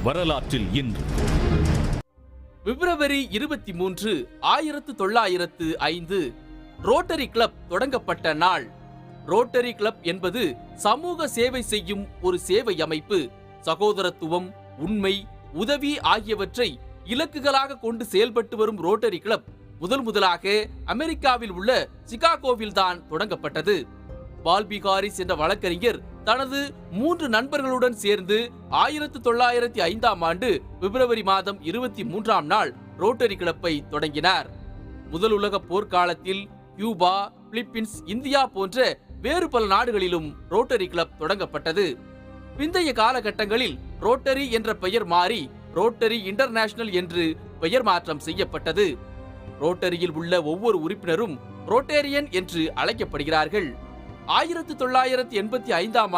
வரலாற்றில் இன்று பிப்ரவரி 23, 1905 rotary club தொடங்கப்பட்ட நாள். ரோட்டரி கிளப் என்பது சமூக சேவை செய்யும் ஒரு சேவை அமைப்பு. சகோதரத்துவம், உண்மை, உதவி ஆகியவற்றை இலக்குகளாக கொண்டு செயல்பட்டு வரும் ரோட்டரி கிளப் முதலாக அமெரிக்காவில் உள்ள சிகாகோவில் தான் தொடங்கப்பட்டது. பால்பிகாரிஸ் என்ற வழக்கறிஞர் தனது 3 நண்பர்களுடன் சேர்ந்து 1905ஆம் ஆண்டு பிப்ரவரி மாதம் 23ஆம் நாள் ரோட்டரி கிளப்பை தொடங்கினார். முதல் உலக போர்க்காலத்தில் கியூபா, பிலிப்பீன்ஸ், இந்தியா போன்ற வேறு பல நாடுகளிலும் ரோட்டரி கிளப் தொடங்கப்பட்டது. பிந்தைய காலகட்டங்களில் ரோட்டரி என்ற பெயர் மாறி ரோட்டரி இன்டர்நேஷனல் என்று பெயர் மாற்றம் செய்யப்பட்டது. ரோட்டரியில் உள்ள ஒவ்வொரு உறுப்பினரும் ரோட்டேரியன் என்று அழைக்கப்படுகிறார்கள். 1985ஆம்